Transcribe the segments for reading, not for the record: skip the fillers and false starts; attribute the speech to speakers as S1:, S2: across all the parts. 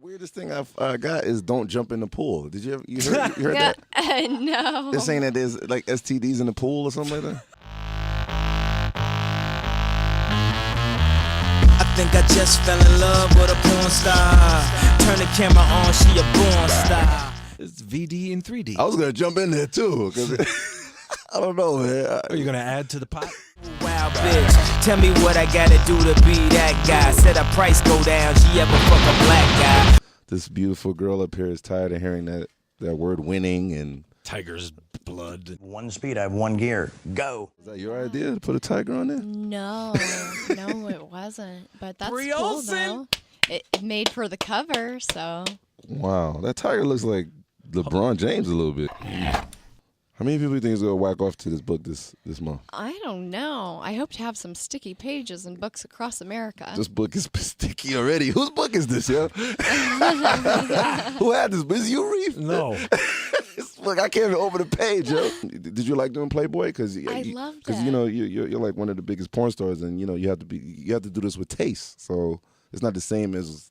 S1: Weirdest thing I got is don't jump in the pool. Did you heard that?
S2: No.
S1: They're saying that there's like STDs in the pool or something like that.
S3: I think I just fell in love with a porn star. Turn the camera on, she a porn star.
S4: It's VD in 3D.
S1: I was gonna jump in there too, cause I don't know, man.
S4: Are you gonna add to the pot?
S3: Wow, bitch, tell me what I gotta do to be that guy. Said her price go down, she ever fuck a black guy.
S1: This beautiful girl up here is tired of hearing that word winning and
S4: Tiger's blood.
S5: One speed, I have one gear. Go.
S1: Is that your idea to put a tiger on there?
S2: No, it wasn't. But that's
S4: Bree
S2: cool,
S4: Olson.
S2: though. It made for the cover, so.
S1: Wow, that tiger looks like LeBron James a little bit. How many people do you think is gonna whack off to this book this month?
S2: I don't know. I hope to have some sticky pages in books across America.
S1: This book is sticky already. Whose book is this, yo? Who had this? Is you, Reef?
S4: No.
S1: Look, I can't even open the page, yo. Did you like doing Playboy? Because
S2: I loved it.
S1: Because you know you're like one of the biggest porn stars, and you know you have to do this with taste. So it's not the same as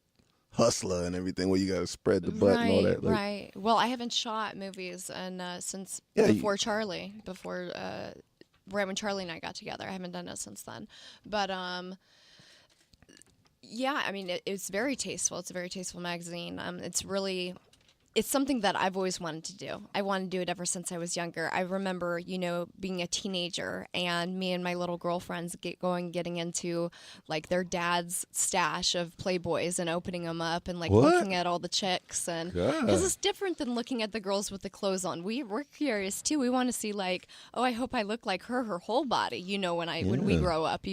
S1: Hustler and everything where you got to spread the butt and all that. Like,
S2: right. Well, I haven't shot movies since
S1: Yeah,
S2: before Charlie, right when Charlie and I got together. I haven't done it since then. But yeah, I mean, it's very tasteful. It's a very tasteful magazine. It's something that I've always wanted to do. I wanted to do it ever since I was younger. I remember, being a teenager and me and my little girlfriends getting into like their dad's stash of Playboys and opening them up and like looking at all the chicks. And this is different than looking at the girls with the clothes on. We're curious too. We want to see like, oh, I hope I look like her whole body. When we grow up.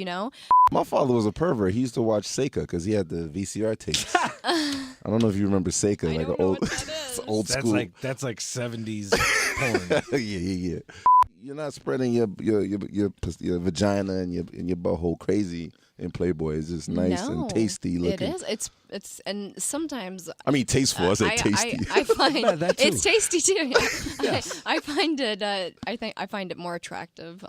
S1: My father was a pervert. He used to watch Seika because he had the VCR tapes. I don't know if you remember Seika, like an old school.
S4: That's like 70s porn.
S1: Yeah. You're not spreading your vagina and your butthole crazy in Playboy. It's just nice and tasty looking.
S2: It is. It's and sometimes.
S1: I mean, tasteful. I said tasty.
S2: I find
S4: that too.
S2: it's tasty too. Yeah.
S4: Yes.
S2: I find it. I find it more attractive.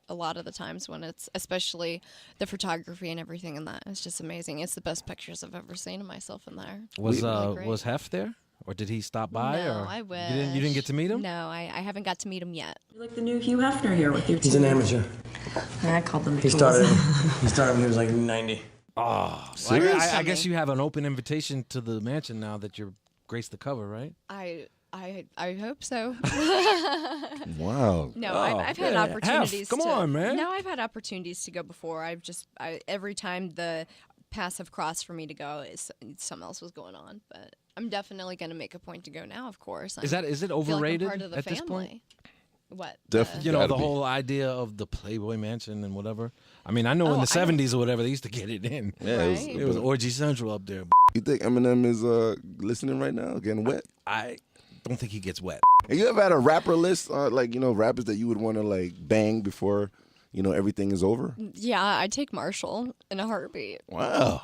S2: A lot of the times when it's, especially the photography and everything in that, it's just amazing. It's the best pictures I've ever seen of myself in there.
S4: Was Hef there? Or did he stop by?
S2: No,
S4: or
S2: I wish.
S4: You didn't get to meet him?
S2: No, I haven't got to meet him yet.
S6: You're like the new Hugh Hefner here with your team.
S5: He's an amateur.
S6: I called them
S5: He started when he was like 90.
S4: Oh,
S1: serious?
S4: I guess you have an open invitation to the mansion now that you're graced the cover, right?
S2: I hope so.
S1: Wow.
S2: No, I've had opportunities.
S4: Come on, man.
S2: No, I've had opportunities to go before. Every time the paths have crossed for me to go, something else was going on. But I'm definitely going to make a point to go now. Of course.
S4: Is it overrated
S2: part of the
S4: at
S2: family.
S4: This point?
S2: What?
S1: Definitely.
S4: The whole idea of the Playboy Mansion and whatever. I mean, I know in the 70s or whatever, they used to get it in.
S1: Yeah,
S2: right.
S4: It was Orgy Central up there.
S1: You think Eminem is listening right now, getting wet?
S4: I don't think he gets wet.
S1: Have you ever had a rapper list, rappers that you would want to like bang before, everything is over?
S2: Yeah, I'd take Marshall in a heartbeat.
S1: Wow.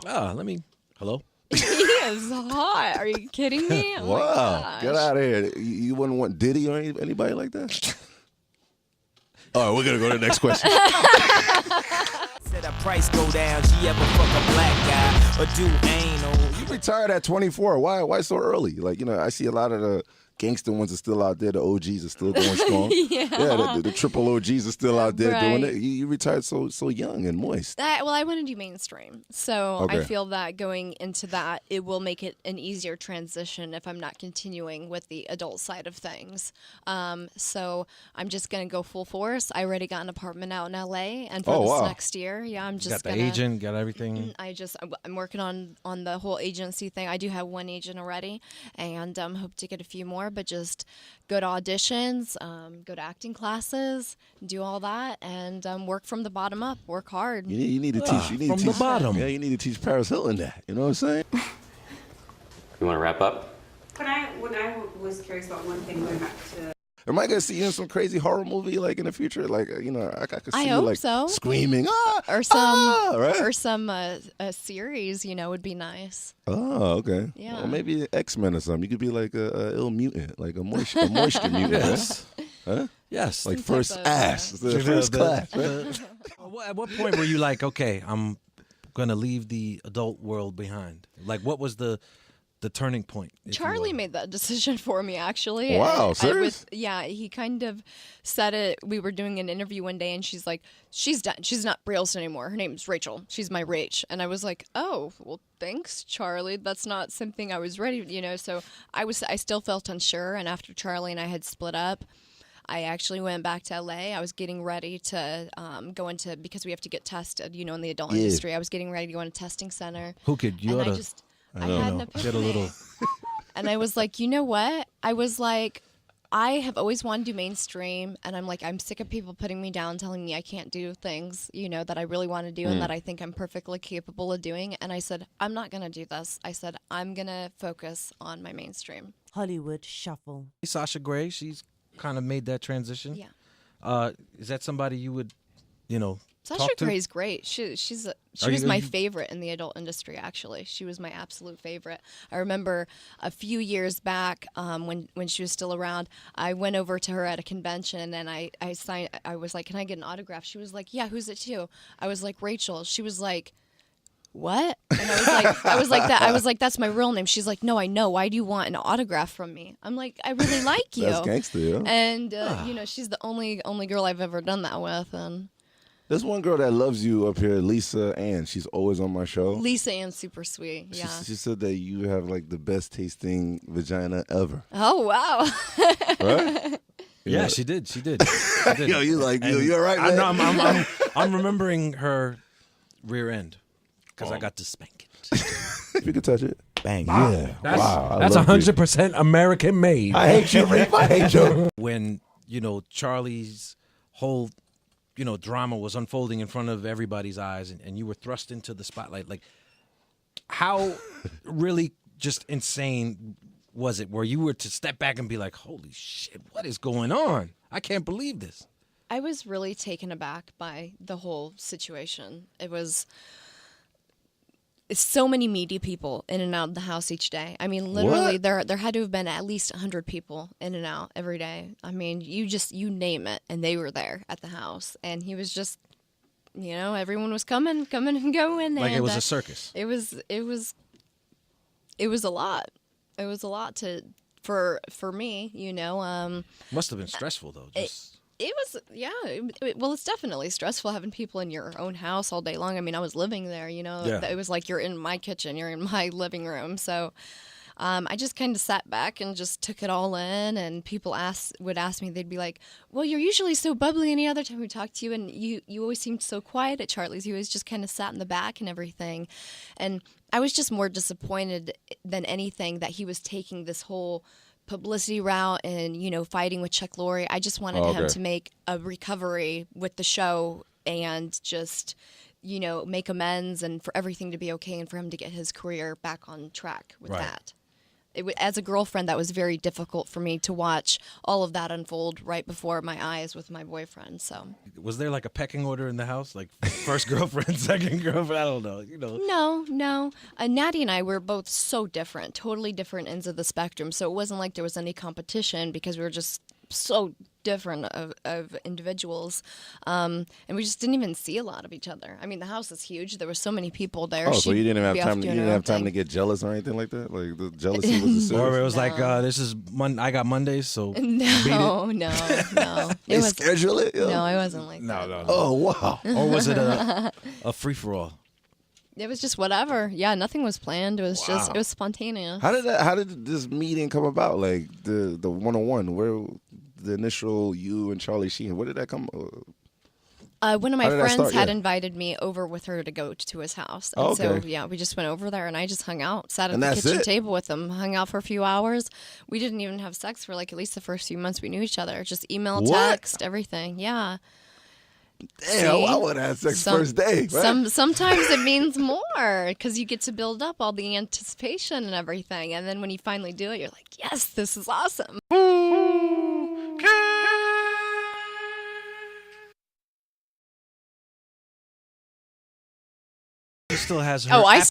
S4: Hello?
S2: He is hot. Are you kidding me? Oh
S1: Wow.
S2: my gosh.
S1: Get out of here. You wouldn't want Diddy or anybody like that? All right, we're going to go to the next question.
S3: Said her price go down, she ever fuck a black guy or do anal.
S1: You retired at 24. Why so early? Like, I see a lot of the gangster ones are still out there. The OGs are still going strong.
S2: Yeah.
S1: The triple OGs are still out there doing
S2: Right.
S1: it. You retired so young and moist.
S2: Well, I want to do mainstream. So
S1: Okay.
S2: I feel that going into that, it will make it an easier transition if I'm not continuing with the adult side of things. So I'm just going to go full force. I already got an apartment out in LA. And for this next year, I'm just
S4: got the
S2: going
S4: agent, got everything.
S2: I'm working on the whole agency thing. I do have one agent already and hope to get a few more, but just go to auditions, go to acting classes, do all that, and work from the bottom up, work hard.
S1: You need to teach. You need
S4: From
S1: to
S4: the
S1: teach,
S4: bottom.
S1: Yeah, you need to teach Paris Hilton that. You know what I'm saying?
S7: You want to wrap up?
S8: When I was curious about one thing going back to
S1: Am I gonna see you in some crazy horror movie like in the future? Like I could see
S2: I
S1: you
S2: hope
S1: like
S2: so.
S1: screaming,
S2: or some
S1: right?
S2: or some a series, would be nice.
S1: Oh, okay.
S2: Yeah.
S1: Well, maybe X-Men or something. You could be like a ill mutant, like a moisture mutant.
S4: Yes.
S1: Huh?
S4: Yes.
S1: Like
S2: Some
S1: first
S2: type of,
S1: ass, the first class. Right?
S4: At what point were you like, okay, I'm gonna leave the adult world behind? Like, what was the turning point? if you
S2: Charlie
S4: will?
S2: made that decision for me, actually.
S1: Wow, serious?
S2: Yeah, he kind of said it. We were doing an interview one day, and she's like, she's done. She's not Bree Olson anymore. Her name's Rachel. She's my Rach. And I was like, oh, well, thanks, Charlie. That's not something I was ready, So I still felt unsure. And after Charlie and I had split up, I actually went back to LA. I was getting ready to go into, because we have to get tested, in the adult industry. I was getting ready to go into testing center.
S4: Who could you?
S2: And
S4: oughta-
S2: I had an
S4: Get a little.
S2: and I was like, you know what? I was like, I have always wanted to do mainstream, and I'm like, I'm sick of people putting me down, telling me I can't do things, that I really want to do and that I think I'm perfectly capable of doing. And I said, I'm not going to do this. I said, I'm going to focus on my mainstream.
S7: Hollywood Shuffle.
S4: Sasha Grey, she's kind of made that transition.
S2: Yeah.
S4: Is that somebody you would,
S2: Sasha
S4: talk to?
S2: Grey's great. She was my favorite in the adult industry, actually. She was my absolute favorite. I remember a few years back when she was still around, I went over to her at a convention and I signed. I was like, can I get an autograph? She was like, yeah, who's it to? I was like, Rachel. She was like, what? And I was like that. I was like, that's my real name. She's like, no, I know. Why do you want an autograph from me? I'm like, I really like you.
S1: That's gangster, yeah.
S2: And she's the only girl I've ever done that with. And
S1: There's one girl that loves you up here, Lisa Ann. She's always on my show.
S2: Lisa Ann's super sweet. Yeah.
S1: She said that you have like the best tasting vagina ever.
S2: Oh wow.
S1: Right?
S4: Yeah, she did. She did.
S1: Yo, you like
S4: And
S1: you're right,
S4: I
S1: man.
S4: know, I'm remembering her rear end because I got to spank it.
S1: If you could touch it.
S8: Bang.
S1: Yeah. Wow.
S8: That's 100% American made.
S1: I hate you, Reef. I hate you.
S4: When Charlie's whole drama was unfolding in front of everybody's eyes, and you were thrust into the spotlight, like how really just insane was it where you were to step back and be like, holy shit, what is going on? I can't believe this.
S2: I was really taken aback by the whole situation. It's so many media people in and out of the house each day. I mean, literally, there had to have been at least 100 people in and out every day. I mean, you name it, and they were there at the house. And he was just, everyone was coming and going.
S4: Like
S2: and,
S4: it was a circus.
S2: It was a lot. It was a lot for me.
S4: Must have been stressful though.
S2: It was, yeah. Well, it's definitely stressful having people in your own house all day long. I mean, I was living there,
S4: Yeah.
S2: It was like you're in my kitchen, you're in my living room. So I just kind of sat back and just took it all in. And people would ask me, they'd be like, well, you're usually so bubbly any other time we talk to you. And you always seemed so quiet at Charlie's. You always just kind of sat in the back and everything. And I was just more disappointed than anything that he was taking this whole publicity route and fighting with Chuck Lorre. I just wanted him to make a recovery with the show and just make amends and for everything to be okay and for him to get his career back on track with that. As a girlfriend, that was very difficult for me to watch all of that unfold right before my eyes with my boyfriend. So
S4: Was there like a pecking order in the house, like first girlfriend, second girlfriend? I don't know.
S2: No. Natty and I were both so different, totally different ends of the spectrum. So it wasn't like there was any competition because we were just so different of individuals. And we just didn't even see a lot of each other. I mean, the house is huge. There were so many people there.
S1: Oh, so you didn't have time. You didn't have time to
S2: thing.
S1: get jealous or anything like that. Like the jealousy was.
S4: Or it was like, this is I got Mondays, so
S2: No.
S1: They schedule it. Yo.
S2: No, it wasn't like that.
S4: no.
S1: Oh wow.
S4: Or was it a free for all?
S2: It was just whatever. Yeah, nothing was planned. It was just, it was spontaneous.
S1: How did this meeting come about? Like the 101, where the initial you and Charlie Sheen, where did that come?
S2: One of my
S1: How did that
S2: friends
S1: start?
S2: had
S1: Yeah.
S2: invited me over with her to go to his house. And
S1: Oh,
S2: so,
S1: okay.
S2: yeah, we just went over there and I just hung out, sat at
S1: And
S2: the
S1: that's
S2: kitchen
S1: it?
S2: table with them, hung out for a few hours. We didn't even have sex for like at least the first few months we knew each other. Just email,
S1: What?
S2: text, everything. Yeah.
S1: Damn,
S2: See?
S1: I would have had sex first day. Right?
S2: Sometimes it means more because you get to build up all the anticipation and everything. And then when you finally do it, you're like, yes, this is awesome.
S1: Ooh,
S4: She still has her
S2: Oh, I
S4: appetite.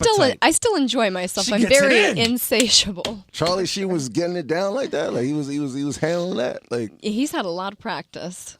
S2: still enjoy myself.
S4: She
S2: I'm
S4: gets it
S2: very
S4: in.
S2: insatiable.
S1: Charlie Sheen was getting it down like that. Like he was handling that. Like
S2: He's had a lot of practice.